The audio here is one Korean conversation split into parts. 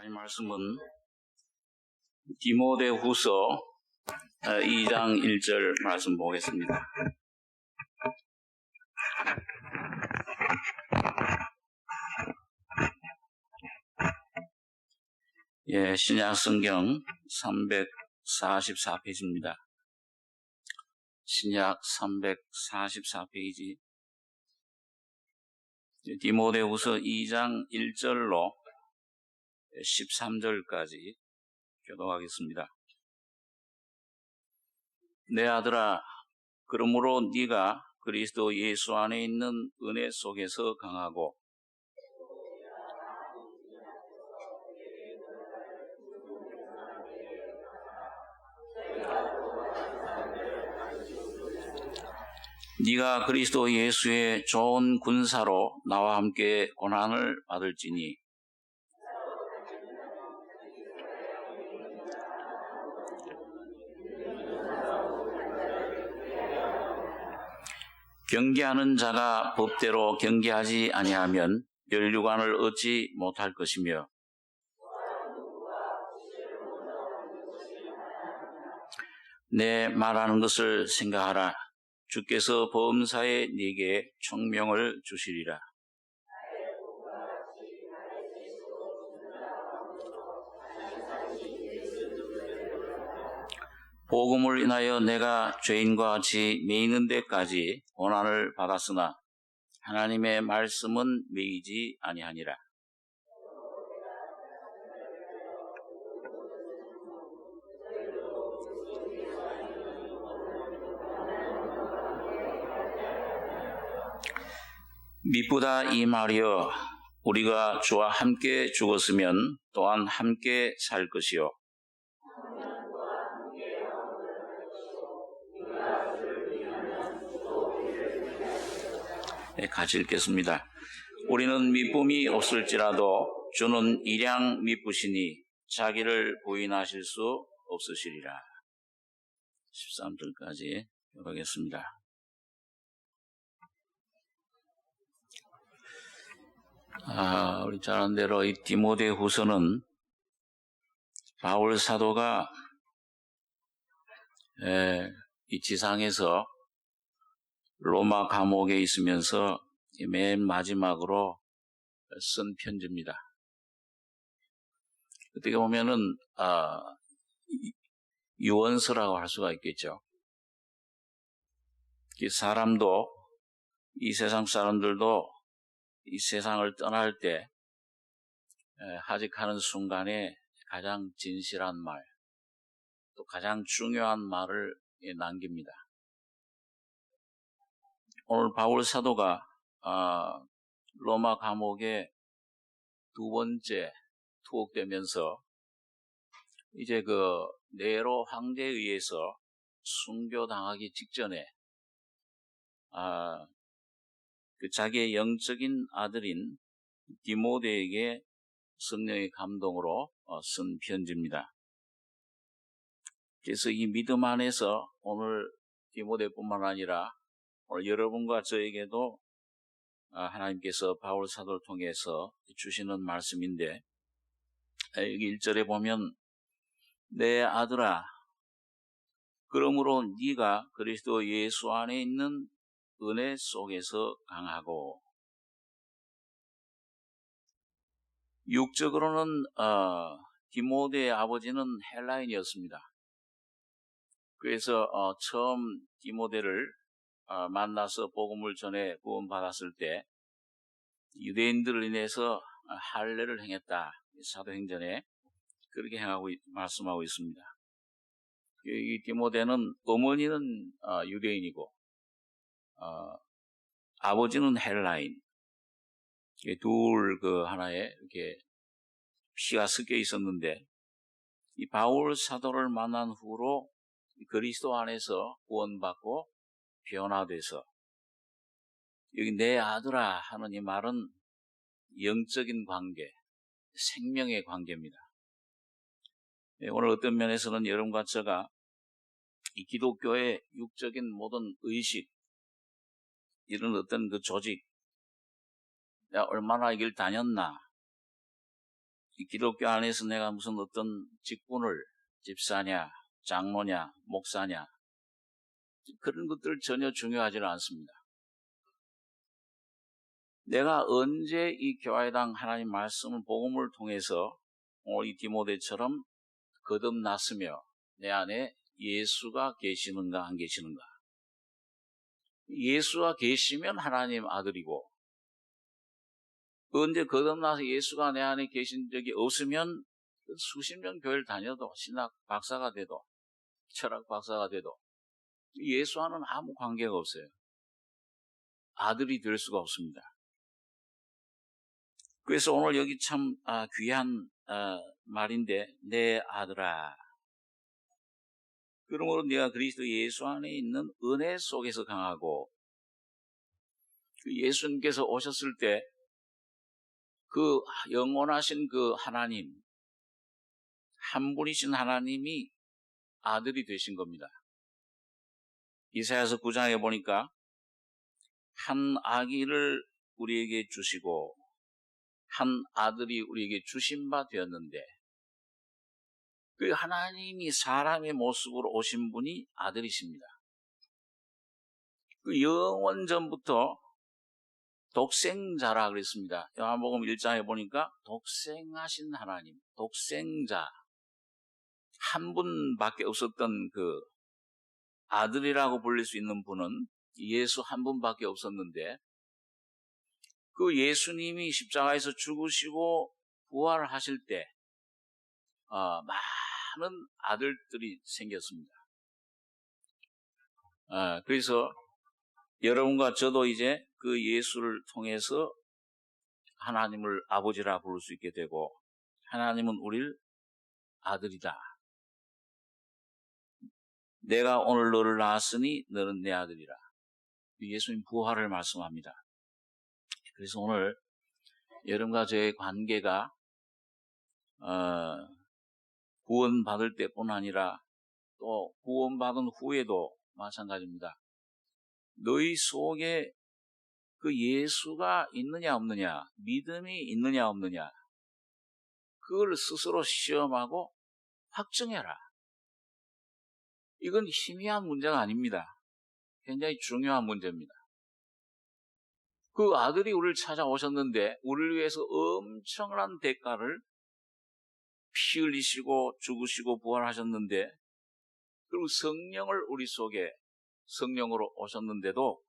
하나님 말씀은 디모데후서 2장 1절 말씀 보겠습니다. 신약 성경 344페이지입니다. 신약 344페이지. 디모데후서 2장 1절로 13절까지 교독하겠습니다. 내 아들아, 그러므로 네가 그리스도 예수 안에 있는 은혜 속에서 강하고 네가 그리스도 예수의 좋은 군사로 나와 함께 고난을 받을지니 경계하는 자가 법대로 경계하지 아니하면 면류관을 얻지 못할 것이며 내 말하는 것을 생각하라. 주께서 범사에 네게 총명을 주시리라. 복음을 인하여 내가 죄인과 같이 매이는 데까지 고난을 받았으나 하나님의 말씀은 매이지 아니하니라. 미쁘다 이 말이여, 우리가 주와 함께 죽었으면 또한 함께 살 것이요 같이 읽겠습니다. 우리는 미쁨이 없을지라도 주는 일양 미쁘시니 자기를 부인하실 수 없으시리라. 13절까지 읽어보겠습니다. 우리 잘 아는 대로 이 디모데후서는 바울 사도가 이 지상에서 로마 감옥에 있으면서 맨 마지막으로 쓴 편지입니다. 어떻게 보면은 유언서라고 할 수가 있겠죠. 사람도, 이 세상 사람들도 이 세상을 떠날 때 하직하는 순간에 가장 진실한 말, 또 가장 중요한 말을 남깁니다. 오늘 바울 사도가 로마 감옥에 두 번째 투옥되면서 이제 그 네로 황제에 의해서 순교당하기 직전에 그 자기의 영적인 아들인 디모데에게 성령의 감동으로 쓴 편지입니다. 그래서 이 믿음 안에서 오늘 디모데뿐만 아니라 오늘 여러분과 저에게도 하나님께서 바울 사도를 통해서 주시는 말씀인데, 여기 1절에 보면 내 아들아, 그러므로 네가 그리스도 예수 안에 있는 은혜 속에서 강하고, 육적으로는 디모데의 아버지는 헬라인이었습니다. 그래서 처음 디모데를 만나서 복음을 전해 구원받았을 때 유대인들을 인해서 할례를 행했다. 사도행전에 그렇게 말씀하고 있습니다. 이 디모데는 어머니는 유대인이고 아버지는 헬라인, 둘 하나에 이렇게 피가 섞여 있었는데, 이 바울 사도를 만난 후로 그리스도 안에서 구원받고 변화돼서 여기 내 아들아 하는 이 말은 영적인 관계, 생명의 관계입니다. 오늘 어떤 면에서는 여러분과 제가 이 기독교의 육적인 모든 의식, 이런 어떤 그 조직, 내가 얼마나 이 길 다녔나, 이 기독교 안에서 내가 무슨 어떤 직분을 집사냐, 장로냐, 목사냐 그런 것들 전혀 중요하지는 않습니다. 내가 언제 이 교회당 하나님 말씀을 복음을 통해서 오늘 이 디모데처럼 거듭났으며 내 안에 예수가 계시는가 안 계시는가. 예수가 계시면 하나님 아들이고 언제 거듭나서 예수가 내 안에 계신 적이 없으면 수십 년 교회를 다녀도 신학 박사가 돼도 철학 박사가 돼도 예수와는 아무 관계가 없어요. 아들이 될 수가 없습니다. 그래서 오늘 여기 참 귀한 말인데 내 아들아. 그러므로 네가 그리스도 예수 안에 있는 은혜 속에서 강하고 예수님께서 오셨을 때 그 영원하신 그 하나님 한 분이신 하나님이 아들이 되신 겁니다. 이사야서 9장에 보니까 한 아기를 우리에게 주시고 한 아들이 우리에게 주신 바 되었는데 그 하나님이 사람의 모습으로 오신 분이 아들이십니다. 그 영원 전부터 독생자라 그랬습니다. 요한복음 1장에 보니까 독생하신 하나님, 독생자 한 분밖에 없었던 그 아들이라고 불릴 수 있는 분은 예수 한 분밖에 없었는데 그 예수님이 십자가에서 죽으시고 부활하실 때 많은 아들들이 생겼습니다. 그래서 여러분과 저도 이제 그 예수를 통해서 하나님을 아버지라 부를 수 있게 되고 하나님은 우리를 아들이다. 내가 오늘 너를 낳았으니 너는 내 아들이라. 예수님 부활을 말씀합니다. 그래서 오늘 여러분과 저의 관계가 구원받을 때뿐 아니라 또 구원받은 후에도 마찬가지입니다. 너희 속에 그 예수가 있느냐 없느냐, 믿음이 있느냐 없느냐, 그걸 스스로 시험하고 확증해라. 이건 희미한 문제가 아닙니다. 굉장히 중요한 문제입니다. 그 아들이 우리를 찾아오셨는데 우리를 위해서 엄청난 대가를 피 흘리시고 죽으시고 부활하셨는데 그리고 성령을 우리 속에 성령으로 오셨는데도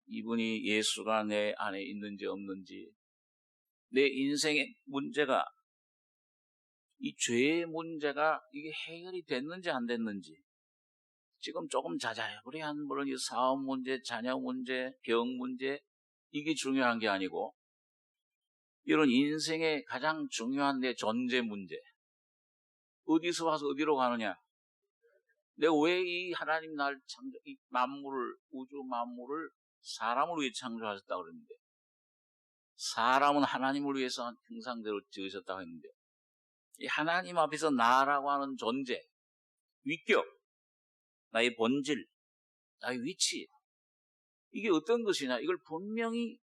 이분이 예수가 내 안에 있는지 없는지 내 인생의 문제가 이 죄의 문제가 이게 해결이 됐는지 안 됐는지 지금 조금 자자부리한 물론 이 사업 문제, 자녀 문제, 병 문제 이게 중요한 게 아니고 이런 인생의 가장 중요한 내 존재 문제 어디서 와서 어디로 가느냐 내가 왜 이 하나님 날 창조, 이 만물을, 우주 만물을 사람을 위해 창조하셨다고 그랬는데, 사람은 하나님을 위해서 형상대로 지으셨다고 했는데, 이 하나님 앞에서 나라고 하는 존재, 위격, 나의 본질, 나의 위치, 이게 어떤 것이냐, 이걸 분명히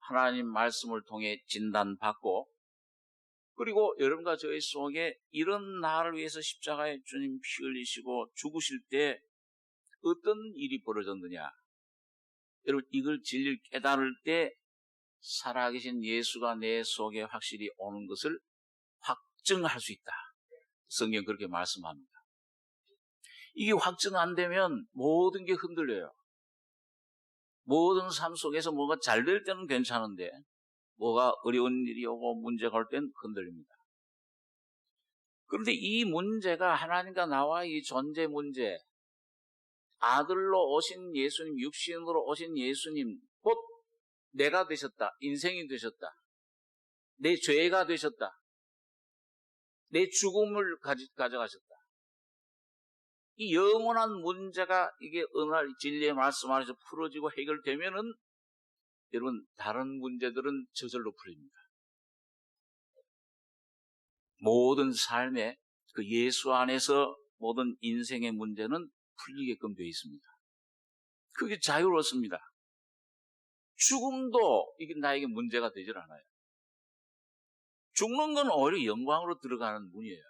하나님 말씀을 통해 진단받고, 그리고 여러분과 저희 속에 이런 나를 위해서 십자가에 주님 피 흘리시고 죽으실 때 어떤 일이 벌어졌느냐. 여러분 이걸 진리를 깨달을 때 살아계신 예수가 내 속에 확실히 오는 것을 확증할 수 있다. 성경 그렇게 말씀합니다. 이게 확증 안 되면 모든 게 흔들려요. 모든 삶 속에서 뭐가 잘 될 때는 괜찮은데 뭐가 어려운 일이 오고 문제가 올 땐 흔들립니다. 그런데 이 문제가 하나님과 나와의 이 존재 문제, 아들로 오신 예수님, 육신으로 오신 예수님, 곧 내가 되셨다, 인생이 되셨다, 내 죄가 되셨다, 내 죽음을 가져가셨다. 이 영원한 문제가 이게 어느 날 진리의 말씀 안에서 풀어지고 해결되면은 여러분 다른 문제들은 저절로 풀립니다. 모든 삶의 그 예수 안에서 모든 인생의 문제는 풀리게끔 되어 있습니다. 그게 자유롭습니다. 죽음도 이게 나에게 문제가 되질 않아요. 죽는 건 오히려 영광으로 들어가는 문이에요.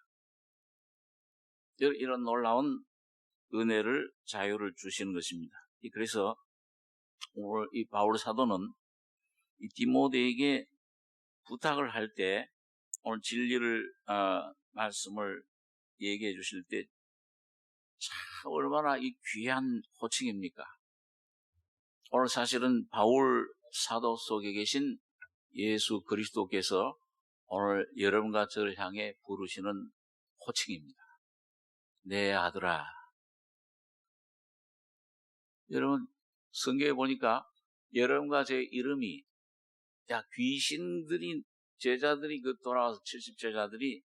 이런 놀라운 은혜를, 자유를 주시는 것입니다. 그래서 오늘 이 바울 사도는 이 디모데에게 부탁을 할 때 오늘 진리를 말씀을 얘기해 주실 때 참 얼마나 이 귀한 호칭입니까? 오늘 사실은 바울 사도 속에 계신 예수 그리스도께서 오늘 여러분과 저를 향해 부르시는 호칭입니다. 내 아들아. 여러분 성경에 보니까 여러분과 제 이름이 귀신들이 제자들이 돌아와서 70제자들이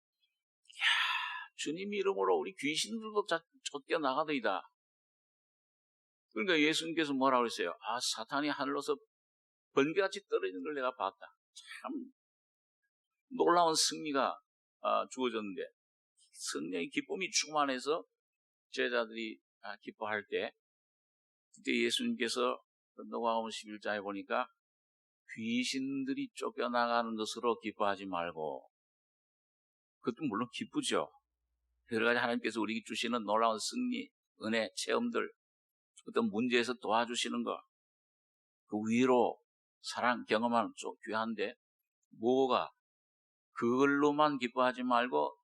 주님 이름으로 우리 귀신들도 쫓겨나가더이다. 그러니까 예수님께서 뭐라고 했어요? 사탄이 하늘로서 번개같이 떨어지는 걸 내가 봤다. 참 놀라운 승리가 주어졌는데 성령의 기쁨이 충만해서 제자들이 기뻐할 때 그때 예수님께서 누가복음 11장에 보니까 귀신들이 쫓겨나가는 것으로 기뻐하지 말고, 그것도 물론 기쁘죠. 여러 가지 하나님께서 우리에게 주시는 놀라운 승리, 은혜, 체험들, 어떤 문제에서 도와주시는 것, 그 위로, 사랑, 경험하는 쪽 귀한데, 뭐가 그걸로만 기뻐하지 말고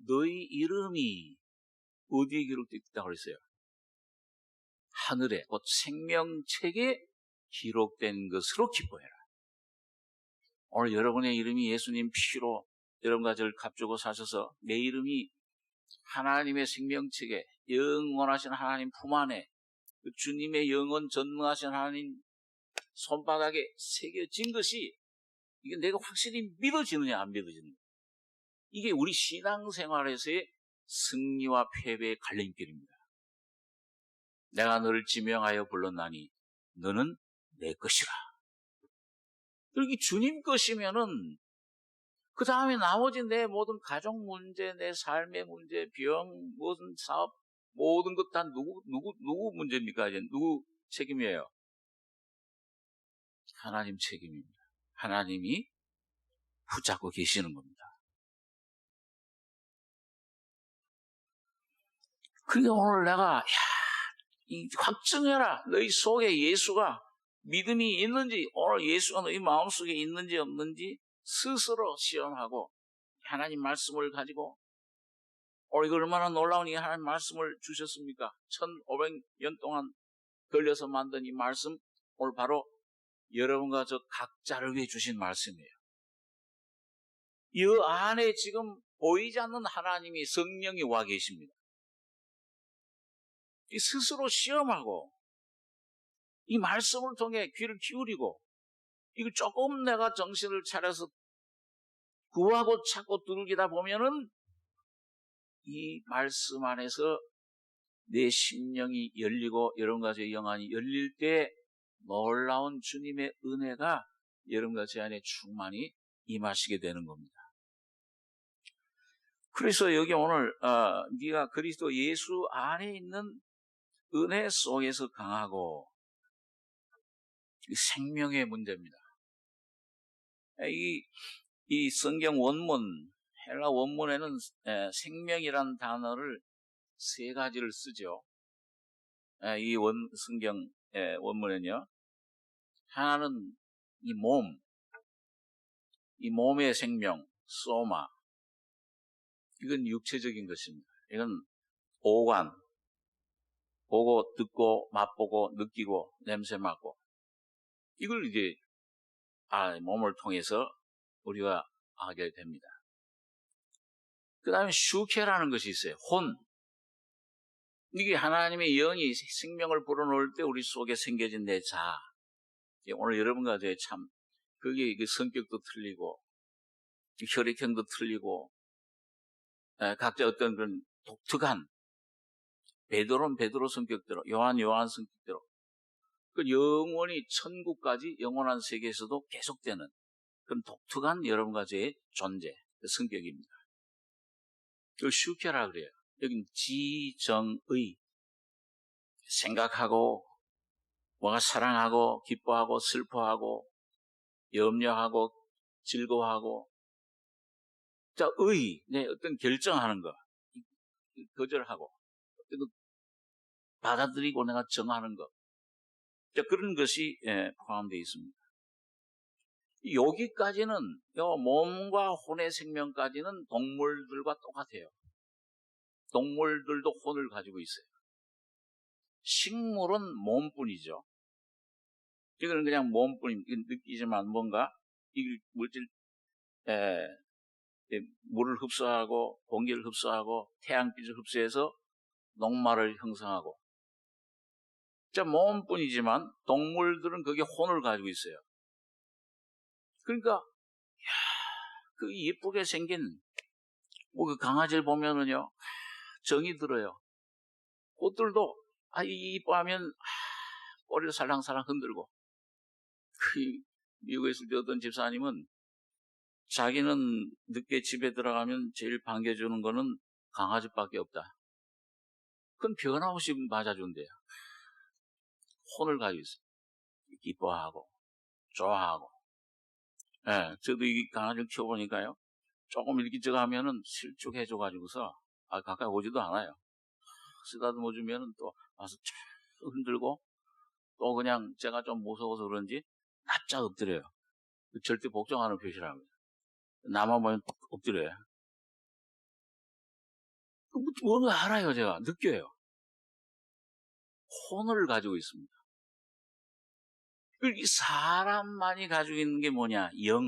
너희 이름이 어디에 기록되어 있다고 그랬어요? 하늘에, 곧 생명책에 기록된 것으로 기뻐해라. 오늘 여러분의 이름이 예수님 피로 여러분과 저를 값주고 사셔서 내 이름이 하나님의 생명책에, 영원하신 하나님 품 안에, 그 주님의 영원 전능하신 하나님 손바닥에 새겨진 것이, 이게 내가 확실히 믿어지느냐 안 믿어지느냐, 이게 우리 신앙생활에서의 승리와 패배의 갈림길입니다. 내가 너를 지명하여 불렀나니 너는 내 것이라. 그렇게 주님 것이면은 그 다음에 나머지 내 모든 가족 문제, 내 삶의 문제, 병, 무슨 사업, 모든 것 다 누구 문제입니까? 이제 누구 책임이에요? 하나님 책임입니다. 하나님이 붙잡고 계시는 겁니다. 그러니까 오늘 내가 확증해라. 너희 속에 예수가 믿음이 있는지, 오늘 예수가 너희 마음속에 있는지 없는지 스스로 시험하고 하나님 말씀을 가지고, 오늘 이거 얼마나 놀라운 이 하나님 말씀을 주셨습니까? 1500년 동안 걸려서 만든 이 말씀, 오늘 바로 여러분과 저 각자를 위해 주신 말씀이에요. 이 안에 지금 보이지 않는 하나님이, 성령이 와 계십니다. 이 스스로 시험하고 이 말씀을 통해 귀를 기울이고, 이거 조금 내가 정신을 차려서 구하고 찾고 두들기다 보면은 이 말씀 안에서 내 심령이 열리고 여러분과 제 영안이 열릴 때 놀라운 주님의 은혜가 여러분과 제 안에 충만히 임하시게 되는 겁니다. 그래서 여기 오늘 네가 그리스도 예수 안에 있는 은혜 속에서 강하고, 생명의 문제입니다. 이 성경 원문, 헬라 원문에는 생명이라는 단어를 3가지를 쓰죠. 이 성경 원문에는요. 하나는 이 몸의 생명, 소마. 이건 육체적인 것입니다. 이건 오관, 보고, 듣고, 맛보고, 느끼고, 냄새 맡고. 이걸 이제 몸을 통해서 우리가 하게 됩니다. 그 다음에 슈케라는 것이 있어요. 혼. 이게 하나님의 영이 생명을 불어넣을 때 우리 속에 생겨진 내 자. 오늘 여러분과 참 그게 성격도 틀리고 혈액형도 틀리고 각자 어떤 그런 독특한, 베드로는 베드로 성격대로, 요한 성격대로 그 영원히 천국까지 영원한 세계에서도 계속되는 그런 독특한 여러분과 저의 존재, 그 성격입니다. 그걸 슈케라 그래요. 여긴 지정의, 생각하고 뭔가 사랑하고 기뻐하고 슬퍼하고 염려하고 즐거워하고, 자, 내 어떤 결정하는 거, 거절하고, 어떤 거 받아들이고 내가 정하는 거, 자, 그런 것이 포함되어 있습니다. 여기까지는, 몸과 혼의 생명까지는 동물들과 똑같아요. 동물들도 혼을 가지고 있어요. 식물은 몸뿐이죠. 이거는 그냥 몸뿐입니다. 느끼지만 뭔가 이 물질, 물을 흡수하고 공기를 흡수하고 태양빛을 흡수해서 녹말을 형성하고, 자, 몸뿐이지만 동물들은 거기에 혼을 가지고 있어요. 그러니까 그 예쁘게 생긴 그 강아지를 보면은요, 정이 들어요. 꽃들도 이뻐하면 꼬리를 살랑살랑 흔들고. 미국에 있을 때 어떤 집사님은 자기는 늦게 집에 들어가면 제일 반겨주는 거는 강아지밖에 없다. 그건 변함없이 맞아준대요. 혼을 가지고 있어요. 기뻐하고 좋아하고. 저도 이 강아지를 키워보니까요, 조금 일기저기 하면은 실족해줘가지고서 가까이 오지도 않아요. 쓰다듬어주면은 또 와서 쫙 흔들고, 또 그냥 제가 좀 무서워서 그런지 납작 엎드려요. 절대 복종하는 표시라고요. 나만 보면 엎드려요. 뭔가 알아요, 제가. 느껴요. 혼을 가지고 있습니다. 이 사람만이 가지고 있는 게 뭐냐? 영.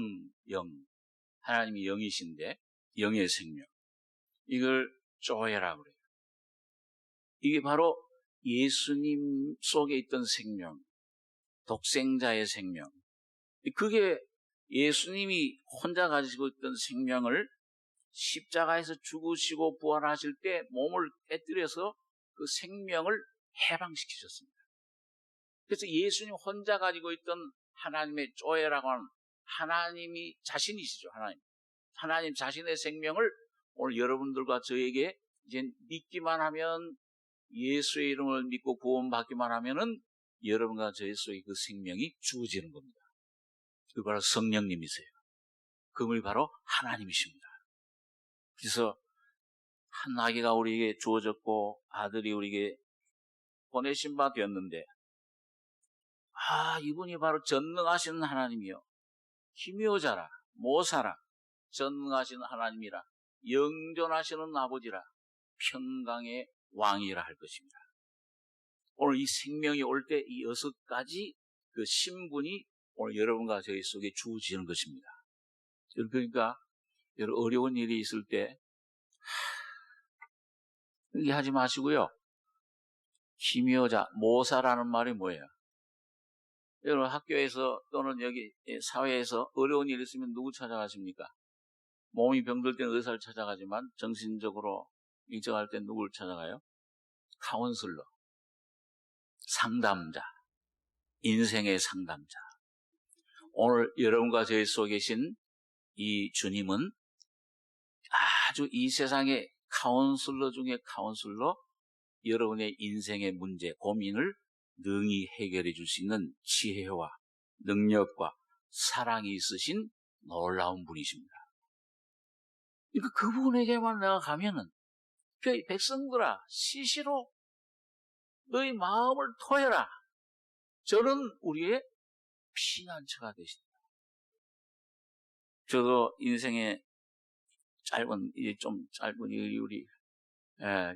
하나님이 영이신데, 영의 생명. 이걸 조회라고 그래요. 이게 바로 예수님 속에 있던 생명, 독생자의 생명. 그게 예수님이 혼자 가지고 있던 생명을 십자가에서 죽으시고 부활하실 때 몸을 깨뜨려서 그 생명을 해방시키셨습니다. 그래서 예수님 혼자 가지고 있던 하나님의 조회라고 하는, 하나님이 자신이시죠. 하나님 자신의 생명을 오늘 여러분들과 저에게 이제 믿기만 하면, 예수의 이름을 믿고 구원받기만 하면은 여러분과 저의 속에 그 생명이 주어지는 겁니다. 그 바로 성령님이세요. 그분이 바로 하나님이십니다. 그래서 한 아기가 우리에게 주어졌고 아들이 우리에게 보내신 바 되었는데, 이분이 바로 전능하신 하나님이요, 기묘자라, 모사라, 전능하신 하나님이라, 영존하시는 아버지라, 평강의 왕이라 할 것입니다. 오늘 이 생명이 올 때 이 6가지 그 신분이 오늘 여러분과 저희 속에 주어지는 것입니다. 그러니까 여러분 어려운 일이 있을 때 얘기하지 마시고요. 기묘자, 모사라는 말이 뭐예요? 여러분 학교에서 또는 여기 사회에서 어려운 일이 있으면 누구 찾아가십니까? 몸이 병들 때는 의사를 찾아가지만 정신적으로 일정할 때 누구를 찾아가요? 카운슬러, 상담자, 인생의 상담자. 오늘 여러분과 저희 속에 계신 이 주님은 아주 이 세상의 카운슬러 중에 카운슬러, 여러분의 인생의 문제, 고민을 능히 해결해 줄 수 있는 지혜와 능력과 사랑이 있으신 놀라운 분이십니다. 그러니까 그분에게만 내가 가면은, 그 백성들아 시시로 너희 마음을 토해라. 저는 우리의 피난처가 되신다. 저도 인생의 좀 짧은 우리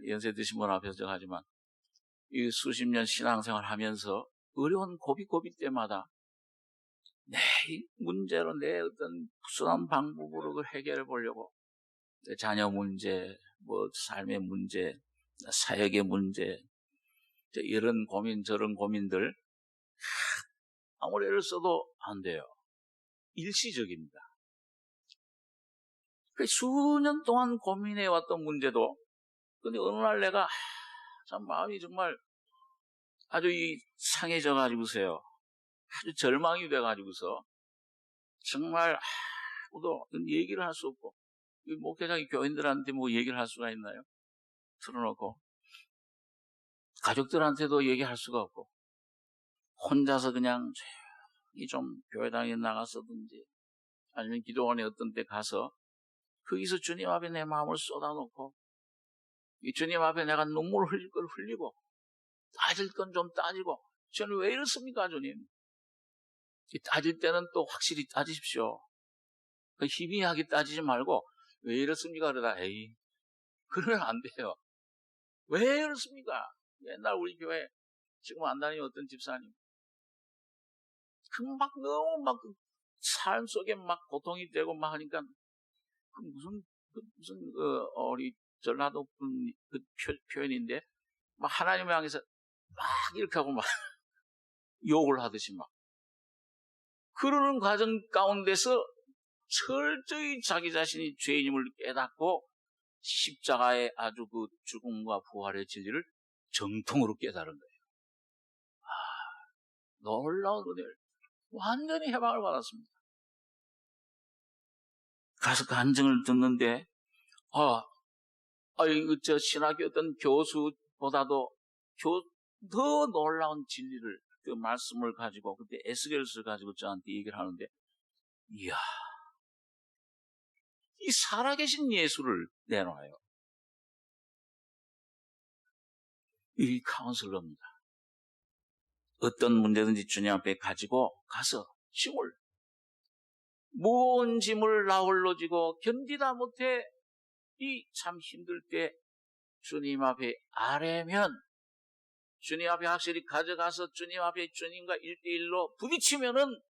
연세 드신 분 앞에서 제가 하지만 이 수십 년 신앙생활 하면서 어려운 고비 때마다 내 문제로 내 어떤 부수한 방법으로 그걸 해결해 보려고, 내 자녀 문제, 삶의 문제, 사역의 문제, 이런 고민 저런 고민들 아무리 애를 써도 안 돼요. 일시적입니다. 수년 동안 고민해왔던 문제도, 근데 어느 날 내가 참 마음이 정말 아주 상해져 가지고서요, 아주 절망이 돼 가지고서 정말 아무도 얘기를 할 수 없고, 목회자이 교인들한테 뭐 얘기를 할 수가 있나요? 틀어놓고 가족들한테도 얘기할 수가 없고 혼자서 그냥 조용히 좀 교회당에 나갔었든지 아니면 기도원에 어떤 때 가서 거기서 주님 앞에 내 마음을 쏟아놓고 이 주님 앞에 내가 눈물을 흘릴 걸 흘리고 따질 건 좀 따지고 저는 왜 이렇습니까 주님? 따질 때는 또 확실히 따지십시오. 그 희미하게 따지지 말고 왜 이렇습니까? 그러다 에이 그러면 안 돼요. 왜 이렇습니까? 옛날 우리 교회 지금 안 다니는 어떤 집사님 그 막 너무 막 삶 속에 막 고통이 되고 막 하니까 그 무슨 우리 전라도 분 그 표현인데 막 하나님 향해서 막 이렇게 하고 막 욕을 하듯이 막 그러는 과정 가운데서 철저히 자기 자신이 죄인임을 깨닫고 십자가의 아주 그 죽음과 부활의 진리를 정통으로 깨달은 거예요. 놀라운 은혜를 완전히 해방을 받았습니다. 가서 간증을 듣는데 저 신학교 어떤 교수보다도 더 놀라운 진리를 그 말씀을 가지고 그때 에스겔서를 가지고 저한테 얘기를 하는데 이야 이 살아계신 예수를 내놔요. 이 카운슬러입니다. 어떤 문제든지 주님 앞에 가지고 가서 무거운 짐을 나 홀로 지고 견디다 못해 이 참 힘들 때 주님 앞에 아뢰면 주님 앞에 확실히 가져가서 주님 앞에 주님과 1대1로 부딪히면은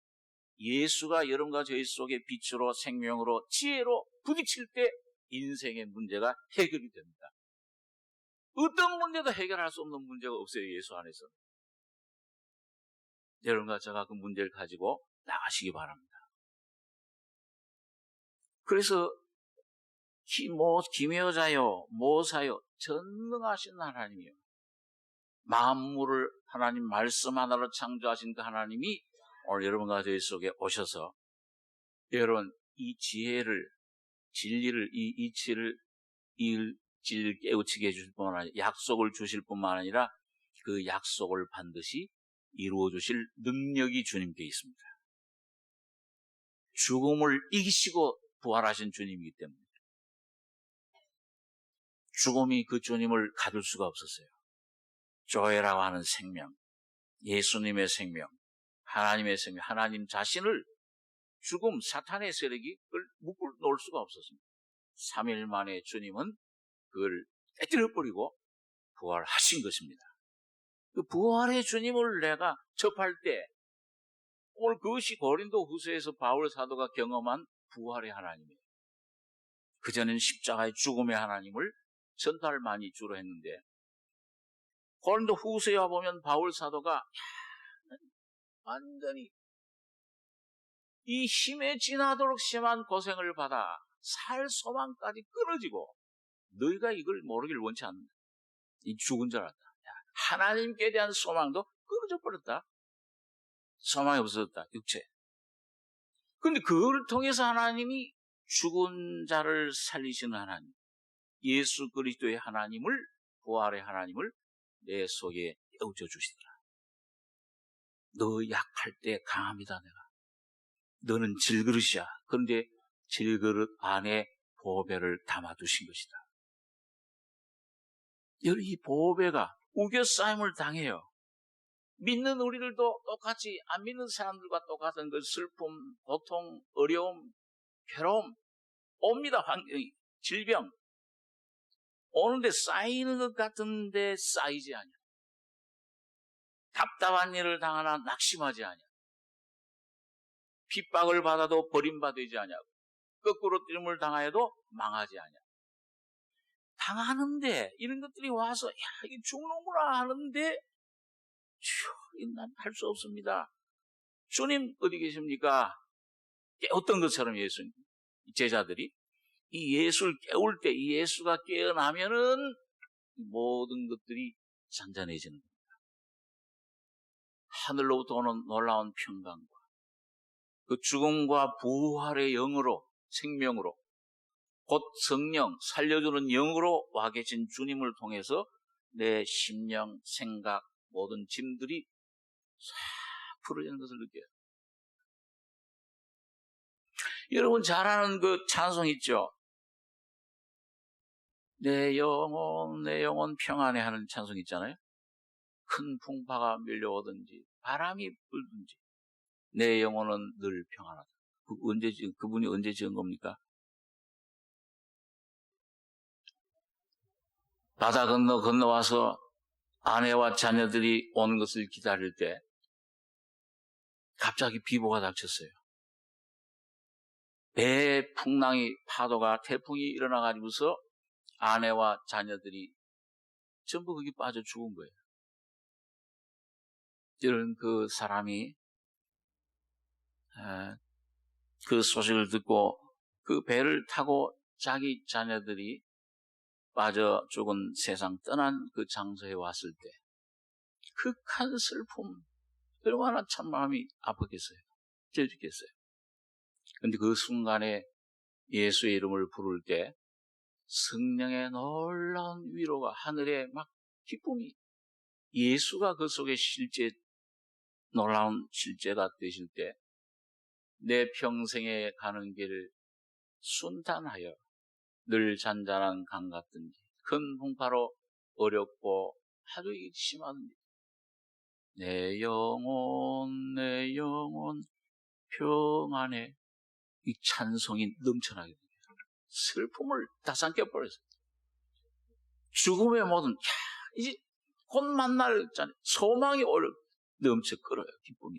예수가 여러분과 저희 속에 빛으로 생명으로 지혜로 부딪힐 때 인생의 문제가 해결이 됩니다. 어떤 문제도 해결할 수 없는 문제가 없어요. 예수 안에서. 여러분과 제가 그 문제를 가지고 나가시기 바랍니다. 그래서 기묘자요 모사요 전능하신 하나님이요. 만물을 하나님 말씀 하나로 창조하신 그 하나님이 오늘 여러분과 저희 속에 오셔서 여러분 이 지혜를 진리를 이 이치를 이 진리를 깨우치게 해주실 뿐만 아니라 약속을 주실 뿐만 아니라 그 약속을 반드시 이루어 주실 능력이 주님께 있습니다. 죽음을 이기시고 부활하신 주님이기 때문에 죽음이 그 주님을 가둘 수가 없었어요. 조회라고 하는 생명, 예수님의 생명, 하나님의 생명, 하나님 자신을 죽음, 사탄의 세력이 그걸 묶어 놓을 수가 없었습니다. 3일 만에 주님은 그걸 깨뜨려버리고 부활하신 것입니다. 그 부활의 주님을 내가 접할 때 오늘 그것이 고린도 후서에서 바울 사도가 경험한 부활의 하나님이에요. 그전에는 십자가의 죽음의 하나님을 전달 많이 주로 했는데 고린도 후서에 와보면 바울 사도가 완전히 이 힘에 지나도록 심한 고생을 받아 살 소망까지 끊어지고 너희가 이걸 모르길 원치 않는다. 이 죽은 줄 알았다. 하나님께 대한 소망도 끊어져 버렸다. 소망이 없어졌다. 육체. 그런데 그걸 통해서 하나님이 죽은 자를 살리시는 하나님, 예수 그리스도의 하나님을, 부활의 하나님을 내 속에 깨우쳐 주시더라. 너 약할 때 강합니다 내가. 너는 질그릇이야. 그런데 질그릇 안에 보배를 담아두신 것이다. 이 보배가 우겨싸임을 당해요. 믿는 우리들도 똑같이 안 믿는 사람들과 똑같은 그 슬픔, 고통, 어려움, 괴로움 옵니다. 질병 오는데 쌓이는 것 같은데 쌓이지 않냐. 답답한 일을 당하나 낙심하지 않냐. 핍박을 받아도 버림받지 않냐. 거꾸로 뛰름을 당하여도 망하지 않냐. 당하는데 이런 것들이 와서 이게 죽는구나 하는데 난 할 수 없습니다. 주님 어디 계십니까? 어떤 것처럼 예수님 제자들이 이 예수를 깨울 때 이 예수가 깨어나면은 모든 것들이 잔잔해지는 겁니다. 하늘로부터 오는 놀라운 평강과 그 죽음과 부활의 영으로 생명으로 곧 성령 살려주는 영으로 와 계신 주님을 통해서 내 심령 생각 모든 짐들이 싹 풀어지는 것을 느껴요. 여러분 잘 아는 그 찬송 있죠? 내 영혼 평안해 하는 찬송 있잖아요. 큰 풍파가 밀려오든지 바람이 불든지 내 영혼은 늘 평안하다. 그분이 언제 지은 겁니까? 바다 건너와서 아내와 자녀들이 오는 것을 기다릴 때 갑자기 비보가 닥쳤어요. 배 풍랑이 파도가 태풍이 일어나가지고서 아내와 자녀들이 전부 거기 빠져 죽은 거예요. 이런 그 사람이 그 소식을 듣고 그 배를 타고 자기 자녀들이 빠져 죽은 세상 떠난 그 장소에 왔을 때 극한 슬픔, 얼마나 참 마음이 아팠겠어요. 찢어졌겠어요. 그런데 그 순간에 예수의 이름을 부를 때 성령의 놀라운 위로가 하늘에 막 기쁨이 예수가 그 속에 놀라운 실제가 되실 때 내 평생에 가는 길을 순탄하여 늘 잔잔한 강 같든지 큰 풍파로 어렵고 아주 심하든지 내 영혼 평안해 이 찬송이 넘쳐나게 됩니다. 슬픔을 다 삼켜버렸어요. 죽음의 모든 이제 곧 만날 소망이 넘쳐 끓어요. 기쁨이.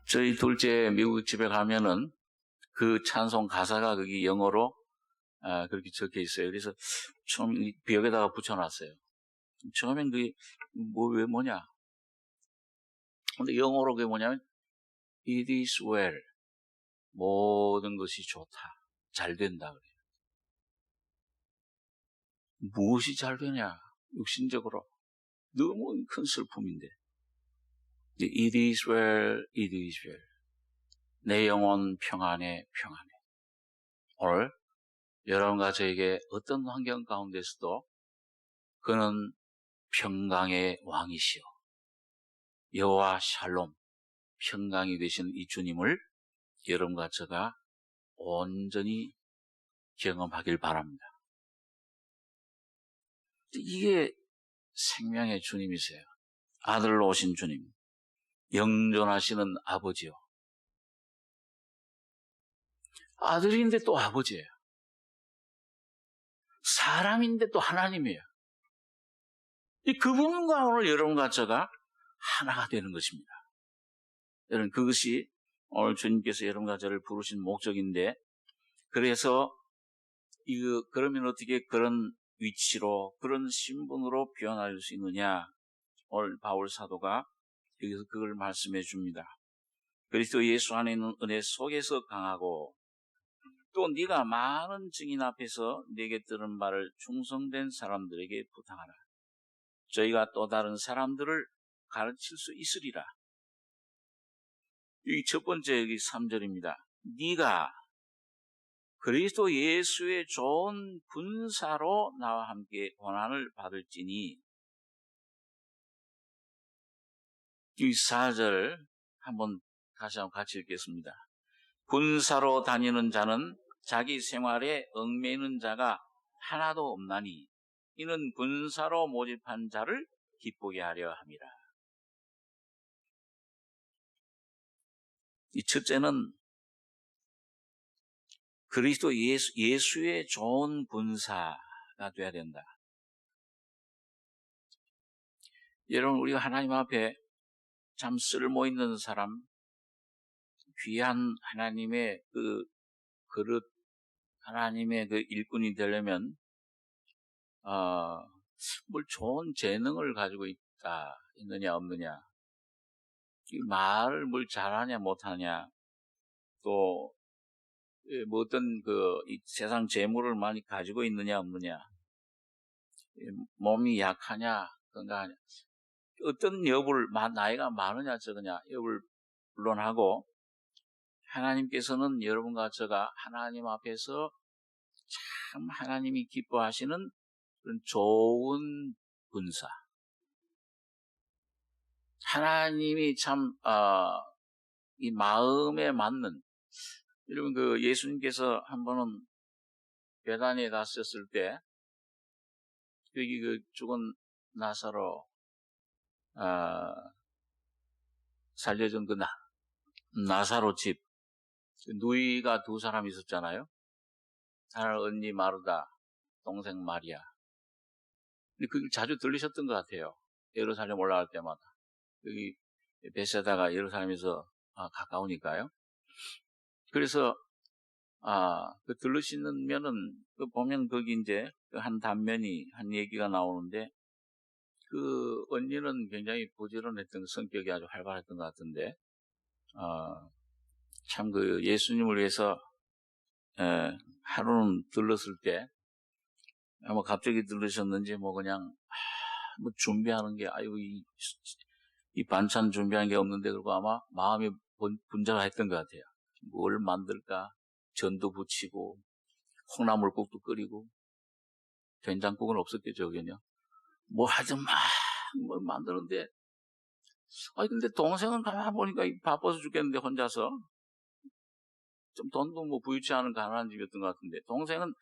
저희 둘째 미국 집에 가면은 그 찬송 가사가 거기 영어로 그렇게 적혀 있어요. 그래서 처음 벽에다가 붙여놨어요. 처음엔 그게 왜 뭐냐? 근데 영어로 그게 뭐냐면 It is well. 모든 것이 좋다. 잘 된다 그래요. 무엇이 잘 되냐? 육신적으로 너무 큰 슬픔인데. It is well, it is well. 내 영혼 평안해, 평안해. 오늘 여러분과 저에게 어떤 환경 가운데서도 그는 평강의 왕이시오. 여호와 샬롬, 평강이 되신 이 주님을 여러분과 제가 온전히 경험하길 바랍니다. 이게 생명의 주님이세요. 아들로 오신 주님, 영존하시는 아버지요. 아들인데 또 아버지예요. 사람인데 또 하나님이에요. 그분과 오늘 여러분과 제가 하나가 되는 것입니다. 여러분, 그것이 오늘 주님께서 여러분과 저를 부르신 목적인데, 그래서 그러면 어떻게 그런 위치로, 그런 신분으로 변할 수 있느냐? 오늘 바울 사도가 여기서 그걸 말씀해 줍니다. 그리스도 예수 안에 있는 은혜 속에서 강하고, 또 네가 많은 증인 앞에서 네게 들은 바를 충성된 사람들에게 부탁하라. 저희가 또 다른 사람들을 가르칠 수 있으리라. 이 첫 번째 여기 3절입니다. 네가 그리스도 예수의 좋은 군사로 나와 함께 고난을 받을지니. 이 4절 한번 다시 한번 같이 읽겠습니다. 군사로 다니는 자는 자기 생활에 얽매이는 자가 하나도 없나니 이는 군사로 모집한 자를 기쁘게 하려 함이라. 이 첫째는 그리스도 예수의 좋은 군사가 되어야 된다. 여러분, 우리가 하나님 앞에 참 쓸모있는 사람, 귀한 하나님의 그 그릇, 하나님의 그 일꾼이 되려면 뭘 좋은 재능을 가지고 있느냐 없느냐, 말을 뭘 잘하냐 못하냐, 또 뭐 어떤 이 세상 재물을 많이 가지고 있느냐 없느냐, 몸이 약하냐 건강하냐, 어떤 여부를 나이가 많으냐 적으냐 여부를 물론하고, 하나님께서는 여러분과 제가 하나님 앞에서 참 하나님이 기뻐하시는 그런 좋은 군사, 하나님이 참, 이 마음에 맞는, 여러분 그 예수님께서 한 번은 베다니에 가셨을 때, 여기 그 죽은 나사로, 살려준 그 나사로 집, 누이가 두 사람 있었잖아요. 하나는 언니 마르다, 동생 마리아. 근데 그걸 자주 들리셨던 것 같아요. 예루살렘 올라갈 때마다. 여기 베세다가 예루살렘에서 가까우니까요. 그래서 그 들으시면은 그 보면 거기 이제 한 단면이 한 얘기가 나오는데 그 언니는 굉장히 부지런했던 성격이 아주 활발했던 것 같은데 참 그 예수님을 위해서 하루는 들렀을 때 아마 갑자기 들으셨는지 뭐 그냥 뭐 준비하는 게 아유 이 반찬 준비한 게 없는데 그리고 아마 마음이 분주했던 것 같아요. 뭘 만들까? 전도 부치고 콩나물국도 끓이고 된장국은 없었겠죠, 여기는요. 뭐 하든 막 뭐 만드는데 근데 동생은 가만 보니까 바빠서 죽겠는데 혼자서 좀 돈도 뭐 부유치 않은 가난한 집이었던 것 같은데 동생은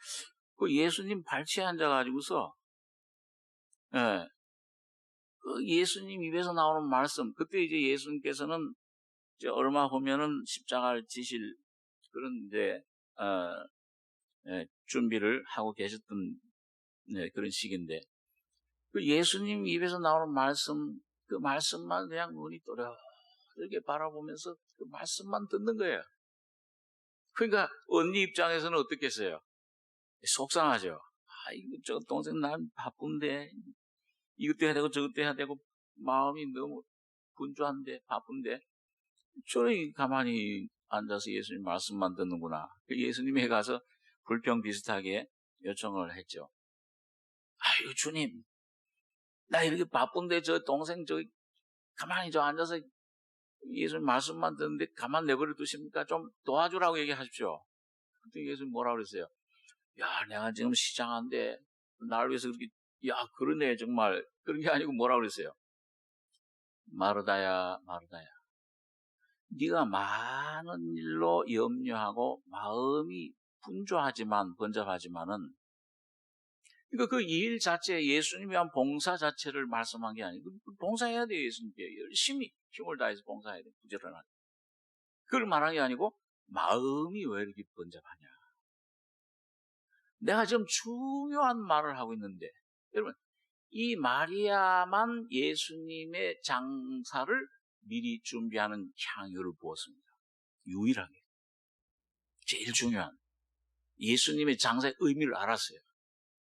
그 예수님 발치에 앉아가지고서 그 예수님 입에서 나오는 말씀 그때 이제 예수님께서는 이제 얼마 후면은 십자가를 지실 그런 이제 준비를 하고 계셨던 그런 시기인데 그 예수님 입에서 나오는 말씀 그 말씀만 그냥 눈이 또렷하게 바라보면서 그 말씀만 듣는 거예요. 그러니까 언니 입장에서는 어떻겠어요? 속상하죠. 이거 저 동생 난 바쁜데 이것도 해야 되고 저것도 해야 되고 마음이 너무 분주한데 바쁜데 저리 가만히 앉아서 예수님 말씀만 듣는구나. 예수님에 가서 불평 비슷하게 요청을 했죠. 아유 주님 나 이렇게 바쁜데 저 동생 저 가만히 저 앉아서 예수님 말씀만 듣는데 가만 내버려 두십니까? 좀 도와주라고 얘기하십시오. 그때 예수님 뭐라고 그랬어요? 야 내가 지금 시장한데 나를 위해서 그렇게 야 그러네 정말 그런 게 아니고 뭐라고 그랬어요? 마르다야 마르다야 네가 많은 일로 염려하고 마음이 분주하지만 번잡하지만은 그러니까 그 일 자체 예수님이 한 봉사 자체를 말씀한 게 아니고 봉사해야 돼요. 예수님께 열심히 힘을 다해서 봉사해야 돼요. 부지런하게 그걸 말한 게 아니고 마음이 왜 이렇게 번잡하냐 내가 지금 중요한 말을 하고 있는데 여러분 이 마리아만 예수님의 장사를 미리 준비하는 향유를 부었습니다. 유일하게 제일 중요한 예수님의 장사의 의미를 알았어요.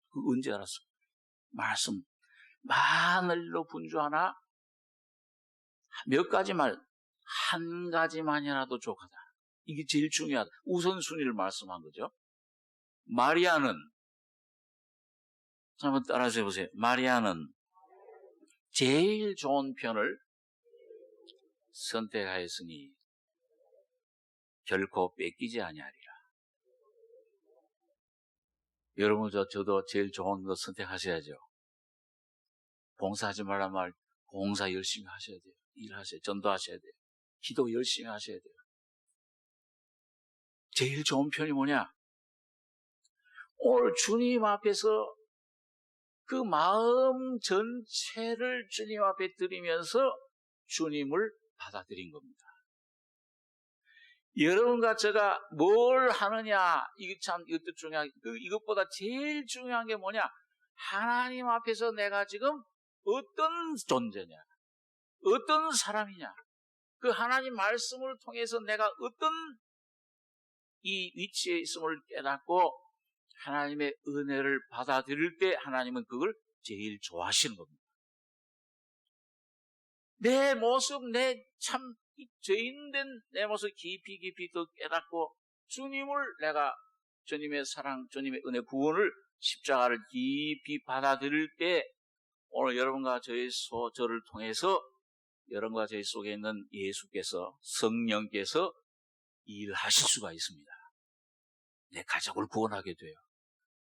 그 언제 알았어요? 말씀 많은 일로 분주하나 몇 가지 말 한 가지만이라도 족하다. 이게 제일 중요하다. 우선순위를 말씀한 거죠. 마리아는 한번 따라서 해보세요. 마리아는 제일 좋은 편을 선택하였으니 결코 뺏기지 아니하리라. 여러분 저도 제일 좋은 거 선택하셔야죠. 봉사하지 말란 말 봉사 열심히 하셔야 돼요. 일하셔야 돼요. 전도하셔야 돼요. 기도 열심히 하셔야 돼요. 제일 좋은 편이 뭐냐? 오늘 주님 앞에서 그 마음 전체를 주님 앞에 드리면서 주님을 받아들인 겁니다. 여러분과 제가 뭘 하느냐, 이게 참 이것도 중요한, 이것보다 제일 중요한 게 뭐냐? 하나님 앞에서 내가 지금 어떤 존재냐, 어떤 사람이냐, 그 하나님 말씀을 통해서 내가 어떤 이 위치에 있음을 깨닫고 하나님의 은혜를 받아들일 때 하나님은 그걸 제일 좋아하시는 겁니다. 내 모습, 내 참 죄인된 내 모습 깊이 더 깨닫고 주님을 내가 주님의 사랑, 주님의 은혜, 구원을 십자가를 깊이 받아들일 때 오늘 여러분과 저를 통해서 여러분과 저희 속에 있는 예수께서 성령께서 일하실 수가 있습니다. 내 가족을 구원하게 돼요.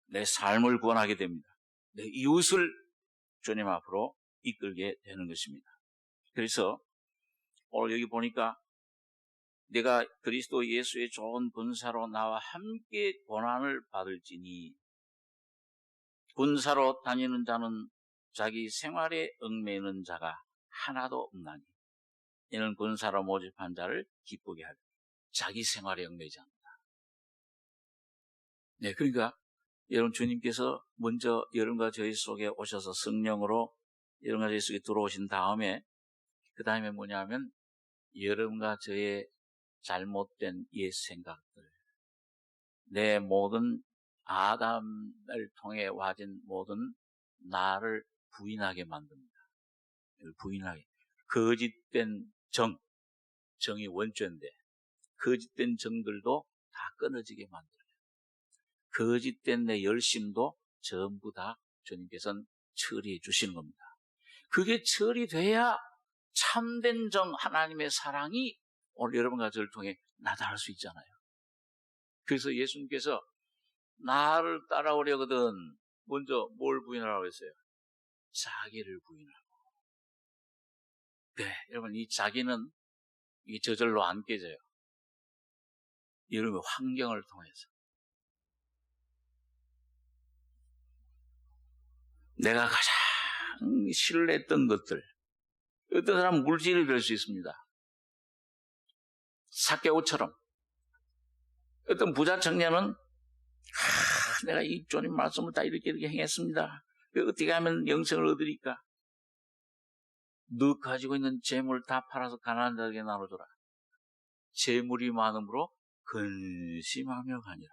내 삶을 구원하게 됩니다. 내 이웃을 주님 앞으로 이끌게 되는 것입니다. 그래서 오늘 여기 보니까 내가 그리스도 예수의 좋은 군사로 나와 함께 고난을 받을지니 군사로 다니는 자는 자기 생활에 얽매이는 자가 하나도 없나니 이는 군사로 모집한 자를 기쁘게 하리. 자기 생활에 얽매이지 않는다. 네, 그러니까 여러분 주님께서 먼저 여러분과 저희 속에 오셔서 성령으로 여러분과 저희 속에 들어오신 다음에 그 다음에 뭐냐면 여러분과 저의 잘못된 옛 생각들, 내 모든 아담을 통해 와진 모든 나를 부인하게 만듭니다. 부인하게. 거짓된 정이 원죄인데 거짓된 정들도 다 끊어지게 만들어요. 거짓된 내 열심도 전부 다 주님께서는 처리해 주시는 겁니다. 그게 처리돼야 참된 정 하나님의 사랑이 오늘 여러분과 저를 통해 나타날 수 있잖아요. 그래서 예수님께서 나를 따라오려거든 먼저 뭘 부인하라고 했어요? 자기를 부인하고. 네, 여러분 이 자기는 이 저절로 안 깨져요. 여러분의 환경을 통해서. 내가 가장 신뢰했던 것들. 어떤 사람은 물질이 될 수 있습니다. 삭개오처럼. 어떤 부자 청년은 내가 이 주님 말씀을 다 이렇게 행했습니다. 어떻게 하면 영생을 얻으리까? 너 가지고 있는 재물 다 팔아서 가난한 자에게 나눠줘라. 재물이 많음으로 근심하며 가니라.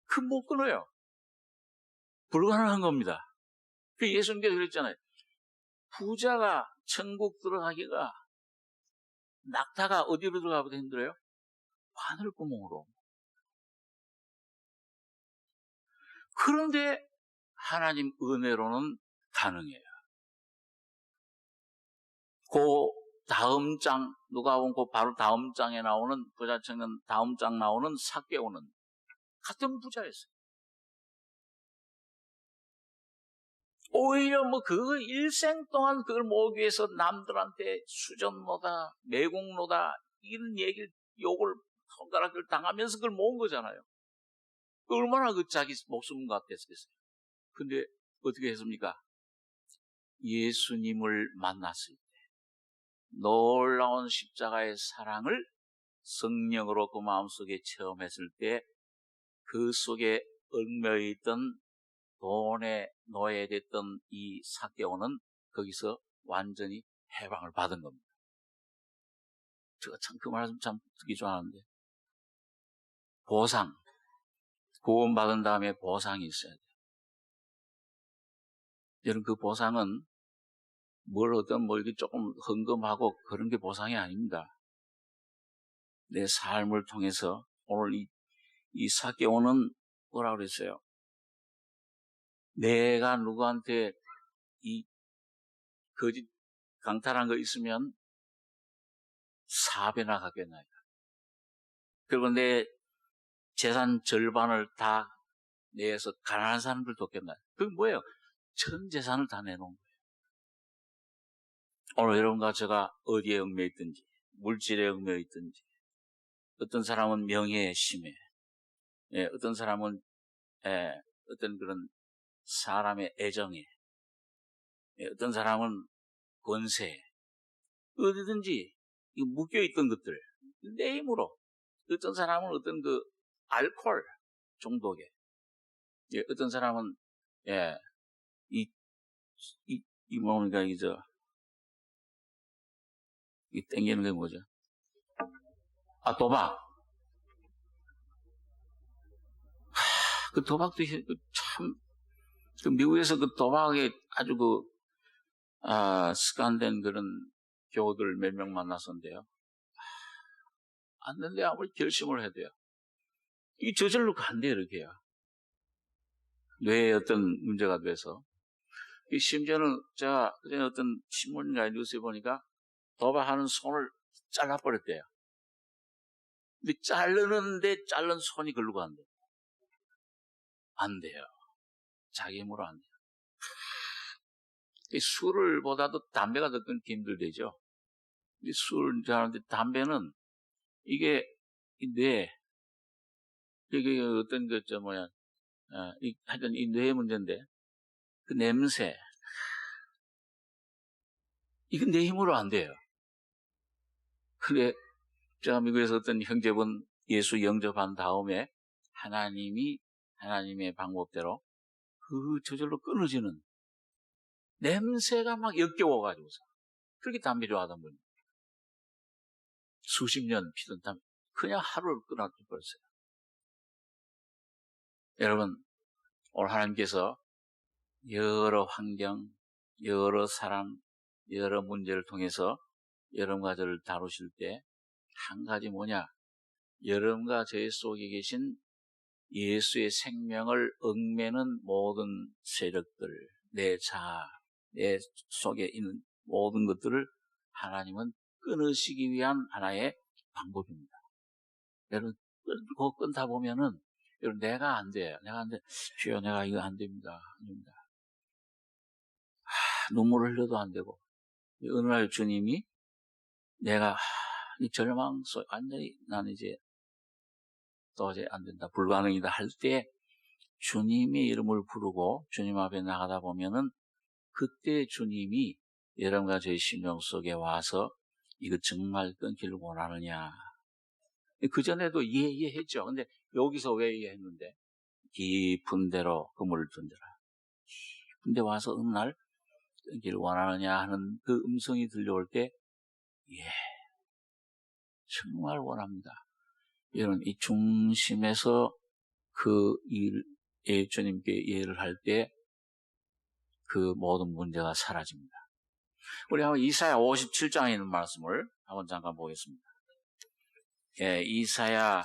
그 못 끊어요. 불가능한 겁니다. 그 예수님께서 그랬잖아요. 부자가 천국 들어가기가 낙타가 어디로 들어가보다 힘들어요? 하늘구멍으로. 그런데 하나님 은혜로는 가능해요. 그 다음 장, 누가복음 그 바로 다음 장에 나오는 부자 청년 다음 장 나오는 삭개오는 같은 부자였어요. 오히려 그거 일생 동안 그걸 모으기 위해서 남들한테 수전노다, 매국노다 이런 얘기를 욕을 손가락을 당하면서 그걸 모은 거잖아요. 얼마나 그 자기 목숨 같았겠어요. 근데 어떻게 했습니까? 예수님을 만났을 때 놀라운 십자가의 사랑을 성령으로 그 마음속에 체험했을 때 그 속에 얽매여있던 돈에 노예됐던 이 삭개오는 거기서 완전히 해방을 받은 겁니다. 제가 참 그 말씀 참 듣기 좋아하는데 보상, 구원받은 다음에 보상이 있어야 돼요. 여러분 그 보상은 뭘 어떤 이렇게 조금 헌금하고 그런 게 보상이 아닙니다. 내 삶을 통해서 오늘 이 삭개오는 뭐라고 그랬어요? 내가 누구한테 이 거짓 강탈한 거 있으면 4배나 갚겠나이다. 그리고 내 재산 절반을 다 내서 가난한 사람들 돕겠나요? 그게 뭐예요? 전 재산을 다 내놓은 거예요. 오늘 여러분과 제가 어디에 얽매여 있든지, 물질에 얽매여 있든지, 어떤 사람은 명예에 심해, 어떤 사람은 어떤 그런 사람의 애정에, 어떤 사람은 권세에, 어디든지 묶여있던 것들, 내 힘으로, 어떤 사람은 어떤 그 알코올 중독에, 어떤 사람은 이 뭡니까 이 땡기는 게 뭐죠? 도박. 그 도박도 참, 그 미국에서 그 도박에 아주 습관된 그런 교우들 몇 명 만났었는데요. 안 된대 아무리 결심을 해도요. 이게 저절로 간대요, 이렇게요. 뇌에 어떤 문제가 돼서. 심지어는 제가 그전에 어떤 신문인가 뉴스에 보니까 도박하는 손을 잘라버렸대요. 근데 자르는데 자른 손이 글로 간대요. 안 돼요. 자기 힘으로 안 돼요. 술을 보다도 담배가 더 끊기 힘들대죠. 술을 잘하는데 담배는 이게 이게 어떤 하여튼 이 뇌의 문제인데, 그 냄새, 이건 내 힘으로 안 돼요. 그래, 제가 미국에서 어떤 형제분 예수 영접한 다음에 하나님의 방법대로 저절로 끊어지는 냄새가 막 역겨워가지고서 그렇게 담배 좋아하던 분이 수십 년 피던 담배 그냥 하루를 끊어버렸어요. 여러분, 오늘 하나님께서 여러 환경, 여러 사람, 여러 문제를 통해서 여러분과 저를 다루실 때 한 가지 뭐냐? 여러분과 저희 속에 계신 예수의 생명을 얽매는 모든 세력들, 내 자아, 내 속에 있는 모든 것들을 하나님은 끊으시기 위한 하나의 방법입니다. 여러분, 그거 끊다 보면은, 여러분, 내가 안 돼요. 주여, 내가 이거 안 됩니다. 눈물을 흘려도 안 되고, 어느 날 주님이 내가 이 절망 속에 완전히 나는 이제 도저히 안 된다, 불가능이다 할 때 주님의 이름을 부르고 주님 앞에 나가다 보면은 그때 주님이 여러분과 저희 심령 속에 와서 이거 정말 끊기를 원하느냐. 그전에도 예했죠. 근데 여기서 왜 예했는데? 깊은 데로 그물을 던져라. 깊은 데 와서 어느 날 끊기를 원하느냐 하는 그 음성이 들려올 때 정말 원합니다. 여러분, 이 중심에서 주님께 예를 할 때 그 모든 문제가 사라집니다. 우리 한번 이사야 57장에 있는 말씀을 한번 잠깐 보겠습니다. 이사야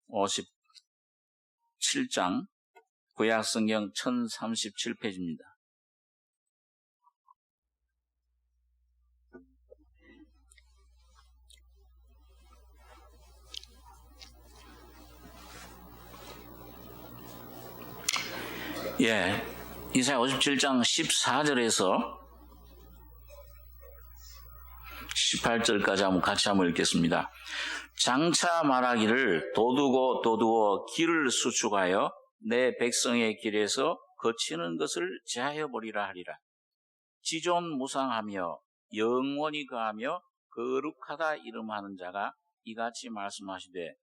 57장 구약성경 1037페이지입니다. 이사야 57장 14절에서 18절까지 같이 한번 읽겠습니다. 장차 말하기를 도두고 길을 수축하여 내 백성의 길에서 거치는 것을 제하여 버리라 하리라. 지존무상하며 영원히 거하며 거룩하다 이름하는 자가 이같이 말씀하시되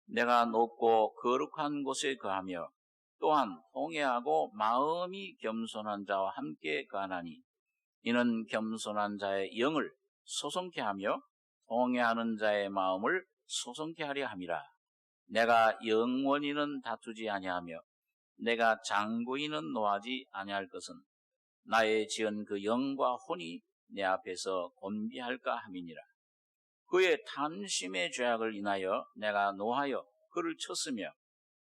내가 높고 거룩한 곳에 거하며 또한 통회하고 마음이 겸손한 자와 함께 거하나니 이는 겸손한 자의 영을 소송케 하며 통회하는 자의 마음을 소송케 하려 함이라. 내가 영원히는 다투지 아니하며 내가 장구이는 노하지 아니할 것은 나의 지은 그 영과 혼이 내 앞에서 곤비할까 함이니라. 그의 탐심의 죄악을 인하여 내가 노하여 그를 쳤으며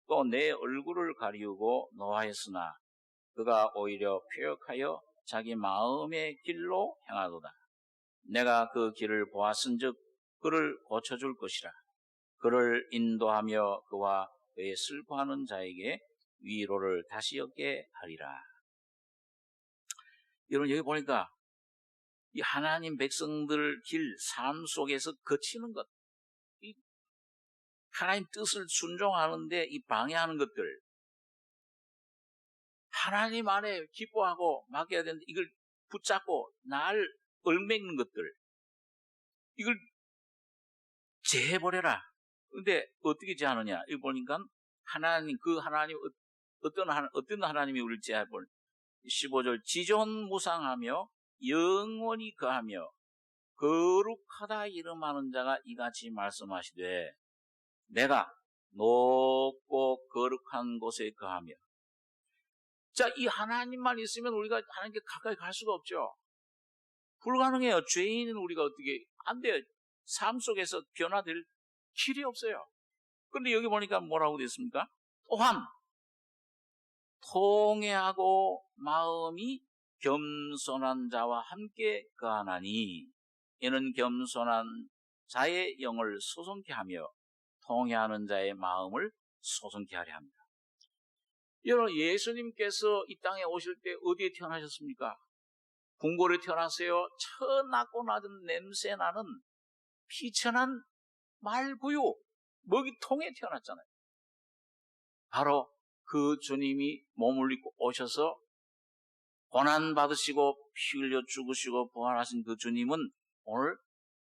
또 내 얼굴을 가리우고 노하였으나 그가 오히려 표역하여 자기 마음의 길로 행하도다. 내가 그 길을 보았은즉 그를 고쳐줄 것이라. 그를 인도하며 그와 그의 슬퍼하는 자에게 위로를 다시 얻게 하리라. 여러분, 여기 보니까 이 하나님 백성들 길, 삶 속에서 거치는 것, 이 하나님 뜻을 순종하는데 이 방해하는 것들, 하나님 안에 기뻐하고 맡겨야 되는데 이걸 붙잡고 날 얽매이는 것들, 이걸 제해버려라. 근데 어떻게 제하느냐? 이거 보니까 어떤 하나님이 우리를 제해버려? 15절, 지존무상하며 영원히 거하며 거룩하다 이름하는 자가 이같이 말씀하시되 내가 높고 거룩한 곳에 거하며. 자, 이 하나님만 있으면 우리가 하나님께 가까이 갈 수가 없죠. 불가능해요. 죄인은 우리가 어떻게 안 돼요. 삶 속에서 변화될 길이 없어요. 그런데 여기 보니까 뭐라고 되어 있습니까? 또한 통회하고 마음이 겸손한 자와 함께 거하나니 이는 겸손한 자의 영을 소송케 하며 통회하는 자의 마음을 소송케 하려 합니다. 여러분, 예수님께서 이 땅에 오실 때 어디에 태어나셨습니까? 궁궐에 태어나세요? 처 낮고 낮은 냄새나는 피천한 말구유, 먹이통에 태어났잖아요. 바로 그 주님이 몸을 입고 오셔서 고난받으시고 피 흘려 죽으시고 부활하신 그 주님은 오늘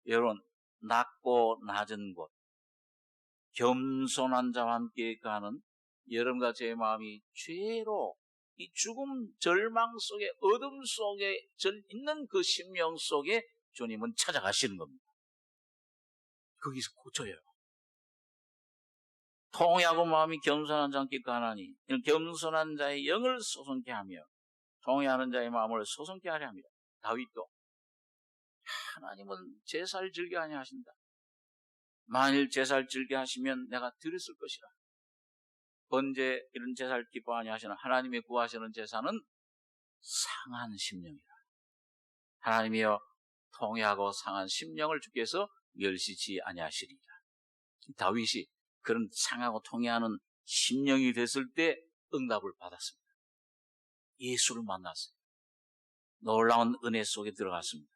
여러분, 낮고 낮은 곳, 겸손한 자와 함께 가는 여러분과 제 마음이 죄로 이 죽음, 절망 속에, 어둠 속에 있는 그 심령 속에 주님은 찾아가시는 겁니다. 거기서 고쳐요. 통회하고 마음이 겸손한 자와 함께 가나니 겸손한 자의 영을 소송케 하며 통회하는 자의 마음을 소송케 하려 합니다. 다윗도 하나님은 제사를 즐겨 아니하신다. 만일 제사를 즐겨 하시면 내가 드렸을 것이라. 번제 이런 제사를 기뻐하니 하시는 하나님의 구하시는 제사는 상한 심령이라. 하나님이여 통회하고 상한 심령을 주께서 멸시치 아니하시리라. 다윗이 그런 상하고 통회하는 심령이 됐을 때 응답을 받았습니다. 예수를 만났어요. 놀라운 은혜 속에 들어갔습니다.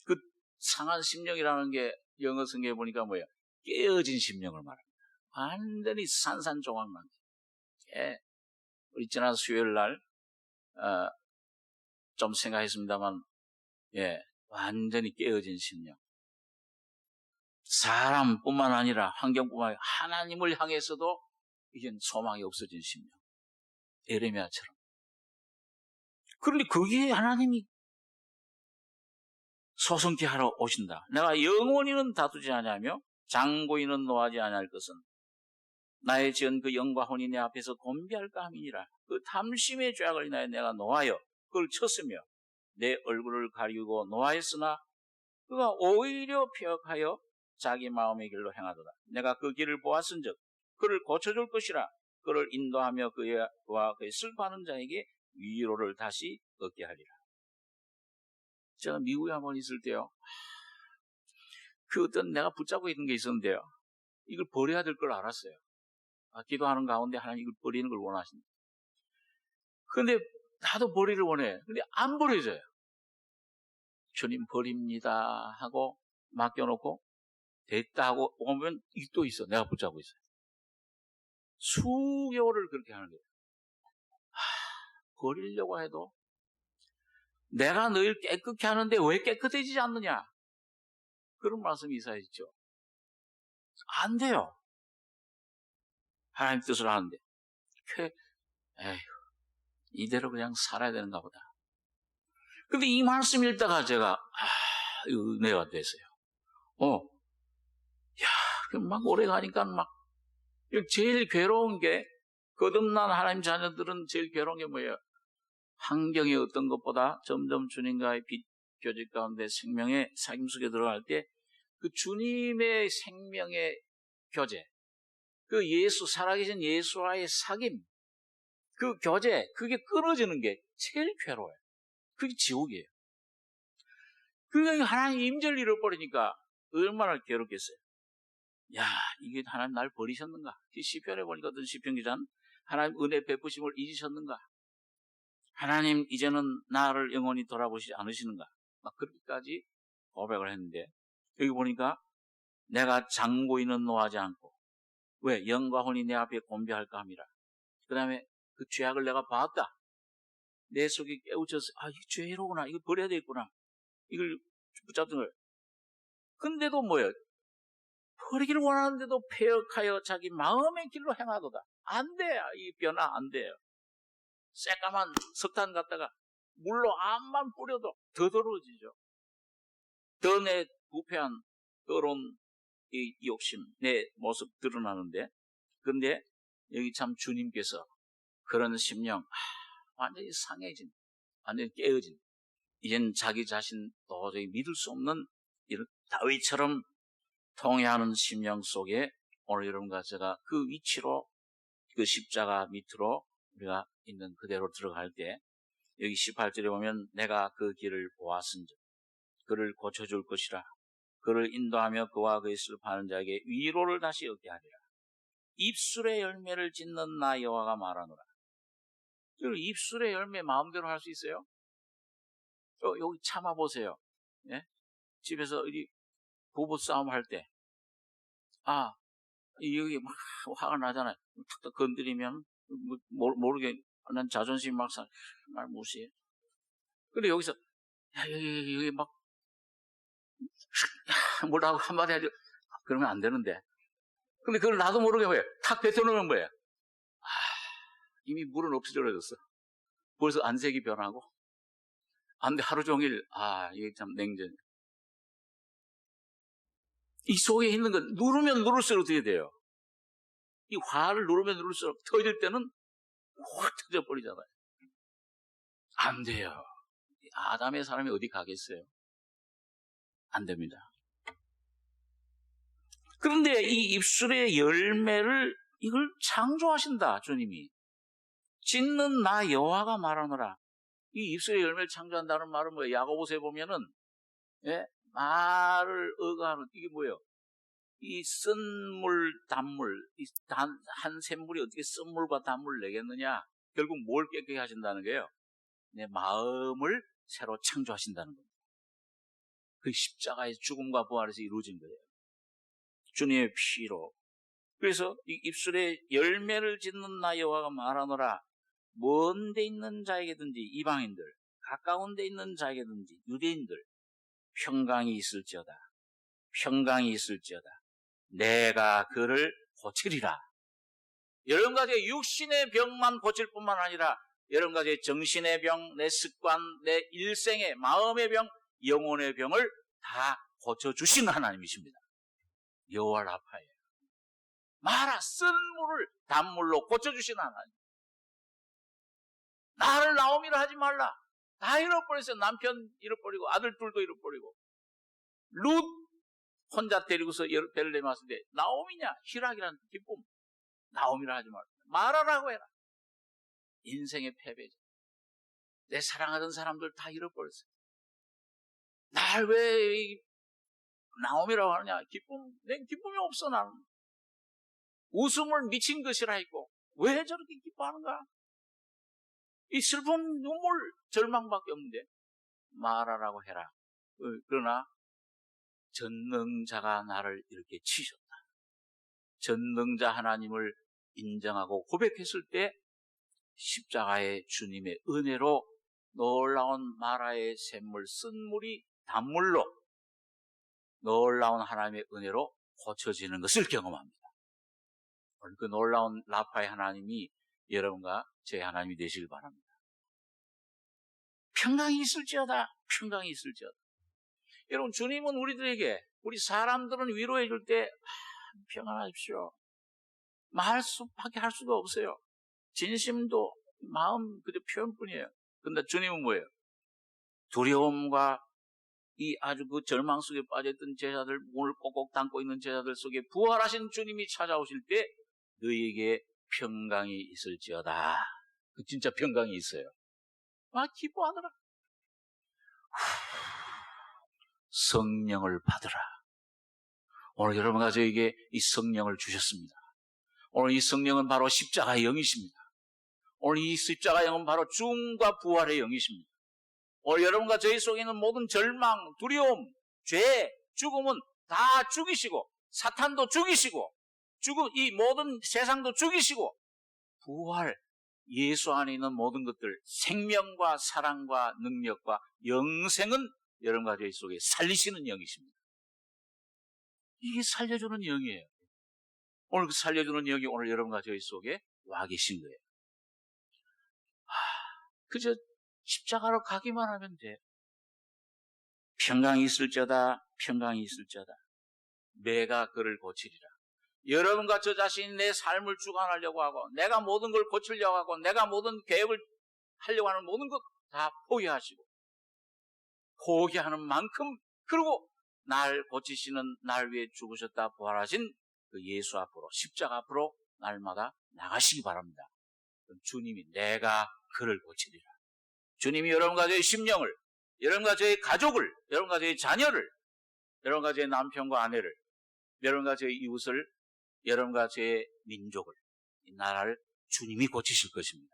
그 상한 심령이라는 게 영어 성경에 보니까 뭐예요? 깨어진 심령을 말합니다. 완전히 산산조각난. 우리 지난 수요일 날 좀 생각했습니다만, 완전히 깨어진 심령. 사람뿐만 아니라 환경뿐만 아니라 하나님을 향해서도 이젠 소망이 없어진 심령. 에레미야처럼. 그런데 거기에 하나님이 소송케 하러 오신다. 내가 영원히는 다투지 아니하며 장고인은 노하지 아니할 것은 나의 지은 그 영과 혼이 내 앞에서 곤비할까 함이니라. 그 탐심의 죄악을 인하여 내가 노하여 그걸 쳤으며 내 얼굴을 가리우고 노하였으나 그가 오히려 폐역하여 자기 마음의 길로 행하도다. 내가 그 길을 보았은즉 그를 고쳐줄 것이라. 그를 인도하며 그와 그의 슬퍼하는 자에게 위로를 다시 얻게 하리라. 제가 미국에 한번 있을 때요, 그 어떤 내가 붙잡고 있는 게 있었는데요, 이걸 버려야 될 걸 알았어요. 기도하는 가운데 하나님 이걸 버리는 걸 원하신다. 그런데 나도 버리를 원해. 근데 안 버려져요. 주님 버립니다 하고 맡겨놓고 됐다 하고 오면 이게 또 있어. 내가 붙잡고 있어요. 수개월을 그렇게 하는 거예요. 버리려고 해도 내가 너희를 깨끗게 하는데 왜 깨끗해지지 않느냐? 그런 말씀이 이사야있죠. 안 돼요. 하나님 뜻을 하는데 에휴, 이대로 그냥 살아야 되는가 보다. 근데 이 말씀 읽다가 제가 이거 은혜가 됐어요. 막 오래 가니까 막 제일 괴로운 게, 거듭난 하나님 자녀들은 제일 괴로운 게 뭐예요? 환경이 어떤 것보다 점점 주님과의 빛 교제 가운데 생명의 사귐 속에 들어갈 때 그 주님의 생명의 교제, 그 살아계신 예수와의 사귐, 그 교제, 그게 끊어지는 게 제일 괴로워요. 그게 지옥이에요. 그러니까 하나님 임재를 잃어버리니까 얼마나 괴롭겠어요. 야, 이게 하나님 날 버리셨는가? 시편에 보니까 어떤 시편 기자는 하나님 은혜 베푸심을 잊으셨는가? 하나님 이제는 나를 영원히 돌아보시지 않으시는가? 막 그렇게까지 고백을 했는데, 여기 보니까 내가 장고인은 노하지 않고, 왜? 영과 혼이 내 앞에 곤비할까 함이라. 그 다음에 그 죄악을 내가 봤다. 내 속에 깨우쳐서 이 죄로구나. 이거 버려야 되겠구나. 이걸 붙잡던 걸. 근데도 뭐예요? 버리기를 원하는데도 폐역하여 자기 마음의 길로 행하도다. 안 돼. 이 변화 안 돼요. 새까만 석탄 갖다가 물로 암만 뿌려도 더 더러워지죠. 더 내 부패한 더러운 이 욕심, 내 모습 드러나는데, 근데 여기 참 주님께서 그런 심령, 완전히 상해진, 완전히 깨어진, 이젠 자기 자신 도저히 믿을 수 없는 이런 다윗처럼 통회하는 심령 속에 오늘 여러분과 제가 그 위치로, 그 십자가 밑으로 우리가 있는 그대로 들어갈 때, 여기 18절에 보면 내가 그 길을 보았은즉 그를 고쳐줄 것이라. 그를 인도하며 그와 그의 슬퍼하는 자에게 위로를 다시 얻게 하리라. 입술의 열매를 짓는 나 여호와가 말하노라. 입술의 열매 마음대로 할 수 있어요? 여기 참아보세요. 예? 집에서 어디 부부싸움 할 때, 여기 막 화가 나잖아요. 탁탁 건드리면, 모르게, 난 자존심 막 날 무시해. 근데 여기서, 여기 막, 뭐라고 한마디 하죠. 그러면 안 되는데. 근데 그걸 나도 모르게 왜? 탁 뱉어놓는 거예요. 이미 물은 없어져버렸어. 벌써 안색이 변하고. 안 돼, 하루 종일, 이게 참 냉전. 이 속에 있는 건 누르면 누를수록 어떻게 돼요? 이 화를 누르면 누를수록 터질 때는 확 터져버리잖아요. 안 돼요. 아담의 사람이 어디 가겠어요? 안 됩니다. 그런데 이 입술의 열매를 이걸 창조하신다, 주님이. 짓는 나 여호와가 말하노라. 이 입술의 열매를 창조한다는 말은 뭐예요? 야고보서에 보면은, 예? 말을 의거하는, 이게 뭐예요? 이 쓴물, 단물, 한 샘물이 어떻게 쓴물과 단물을 내겠느냐? 결국 뭘 깨끗하게 하신다는 거예요? 내 마음을 새로 창조하신다는 겁니다. 그 십자가의 죽음과 부활에서 이루어진 거예요. 주님의 피로. 그래서 이 입술에 열매를 짓는 나 여호와가 말하노라. 먼 데 있는 자에게든지 이방인들, 가까운 데 있는 자에게든지 유대인들, 평강이 있을지어다. 평강이 있을지어다. 내가 그를 고치리라. 여러 가지의 육신의 병만 고칠 뿐만 아니라 여러 가지의 정신의 병, 내 습관, 내 일생의 마음의 병, 영혼의 병을 다 고쳐주시는 하나님이십니다. 여호와 라파예요. 마라, 쓴 물을 단물로 고쳐주시는 하나님. 나를 나오미라 하지 말라. 다 잃어버렸어요. 남편 잃어버리고 아들 둘도 잃어버리고. 룻 혼자 데리고서 베들레헴 왔을 때 나오미냐? 희락이라는 기쁨. 나오미라 하지 말라. 말하라고 해라. 인생의 패배죠. 내 사랑하던 사람들 다 잃어버렸어요. 날 왜 나오미라고 하느냐? 내 기쁨이 없어 나는. 웃음을 미친 것이라 했고 왜 저렇게 기뻐하는가? 이 슬픔, 눈물, 절망밖에 없는데 말하라고 해라. 그러나 전능자가 나를 이렇게 치셨다. 전능자 하나님을 인정하고 고백했을 때 십자가의 주님의 은혜로 놀라운 마라의 샘물, 쓴물이 단물로 놀라운 하나님의 은혜로 고쳐지는 것을 경험합니다. 그 놀라운 라파의 하나님이 여러분과 제 하나님이 되시길 바랍니다. 평강이 있을지어다. 평강이 있을지어다. 여러분, 주님은 우리들에게, 우리 사람들은 위로해 줄 때 평안하십시오. 말수밖에 할 수가 없어요. 진심도 마음 그저 표현뿐이에요. 그런데 주님은 뭐예요? 두려움과 이 아주 그 절망 속에 빠졌던 제자들, 몸을 꼭꼭 담고 있는 제자들 속에 부활하신 주님이 찾아오실 때 너희에게 평강이 있을지어다. 진짜 평강이 있어요. 기뻐하더라. 성령을 받으라. 오늘 여러분과 저에게 이 성령을 주셨습니다. 오늘 이 성령은 바로 십자가의 영이십니다. 오늘 이 십자가의 영은 바로 죽음과 부활의 영이십니다. 오늘 여러분과 저희 속에 있는 모든 절망, 두려움, 죄, 죽음은 다 죽이시고 사탄도 죽이시고 이 모든 세상도 죽이시고 부활, 예수 안에 있는 모든 것들, 생명과 사랑과 능력과 영생은 여러분과 저희 속에 살리시는 영이십니다. 이게 살려주는 영이에요. 오늘 그 살려주는 영이 오늘 여러분과 저희 속에 와 계신 거예요. 그저 십자가로 가기만 하면 돼. 평강이 있을지어다. 평강이 있을지어다. 내가 그를 고치리라. 여러분과 저 자신이 내 삶을 주관하려고 하고 내가 모든 걸 고치려고 하고 내가 모든 계획을 하려고 하는 모든 것 다 포기하시고 포기하는 만큼 그리고 날 고치시는 날 위해 죽으셨다 부활하신 그 예수 앞으로 십자가 앞으로 날마다 나가시기 바랍니다. 주님이 내가 그를 고치리라. 주님이 여러분과 저의 심령을, 여러분과 저의 가족을, 여러분과 저의 자녀를, 여러분과 저의 남편과 아내를, 여러분과 저의 이웃을 여러분과 제 민족을, 이 나라를 주님이 고치실 것입니다.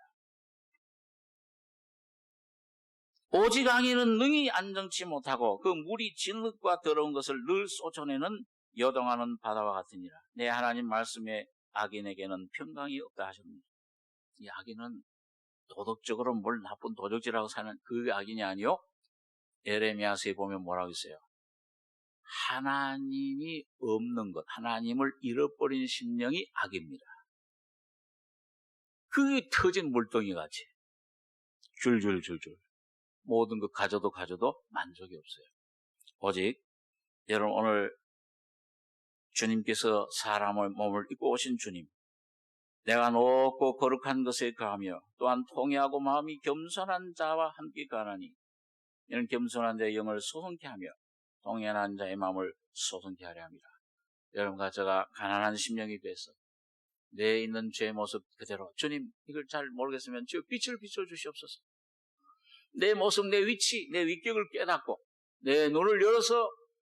오직 악인은 능히 안정치 못하고 그 물이 진흙과 더러운 것을 늘 쏟아내는 여동하는 바다와 같으니라. 내 하나님 말씀에 악인에게는 평강이 없다 하셨습니다. 이 악인은 도덕적으로 뭘 나쁜 도적질하고 사는 그 악인이 아니요. 에레미야서에 보면 뭐라고 있어요? 하나님이 없는 것, 하나님을 잃어버린 심령이 악입니다. 그 터진 물동이 같이 줄줄줄줄 모든 것 가져도 만족이 없어요. 오직 여러분 오늘 주님께서 사람의 몸을 입고 오신 주님, 내가 높고 거룩한 것에 거하며 또한 통회하고 마음이 겸손한 자와 함께 가나니 이는 겸손한 자의 영을 소성케 하며 통회한 자의 마음을 소성케 하려 합니다. 여러분과 제가 가난한 심령이 돼서 내 있는 죄의 모습 그대로 주님 이걸 잘 모르겠으면 저 빛을 비춰주시옵소서. 내 모습, 내 위치, 내 위격을 깨닫고 내 눈을 열어서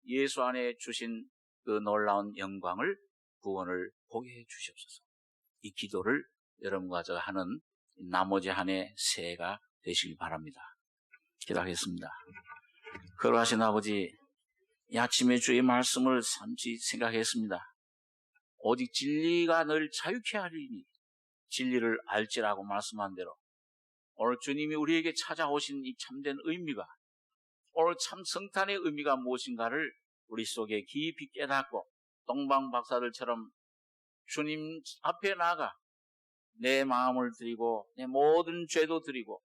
예수 안에 주신 그 놀라운 영광을, 구원을 보게 해 주시옵소서. 이 기도를 여러분과 제가 하는 나머지 한 해 새해가 되시길 바랍니다. 기도하겠습니다. 거룩하신 아버지, 이 아침에 주의 말씀을 삼치 생각했습니다. 오직 진리가 늘 자유케 하리니 진리를 알지라고 말씀한 대로 오늘 주님이 우리에게 찾아오신 이 참된 의미가, 오늘 참 성탄의 의미가 무엇인가를 우리 속에 깊이 깨닫고 동방 박사들처럼 주님 앞에 나가 내 마음을 드리고 내 모든 죄도 드리고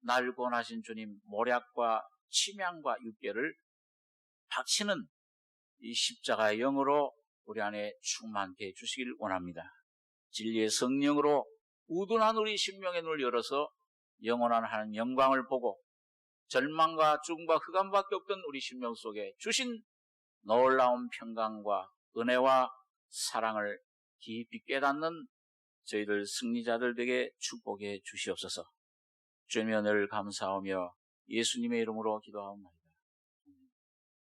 날 구원하신 주님 모략과 침향과 육계를 박치는 이 십자가의 영으로 우리 안에 충만케 해주시길 원합니다. 진리의 성령으로 우둔한 우리 심령의 눈을 열어서 영원한 하나님 영광을 보고 절망과 죽음과 흑암밖에 없던 우리 심령 속에 주신 놀라운 평강과 은혜와 사랑을 깊이 깨닫는 저희들 승리자들 되게 축복해 주시옵소서. 주님의 은혜를 감사하며 예수님의 이름으로 기도하옵나이다.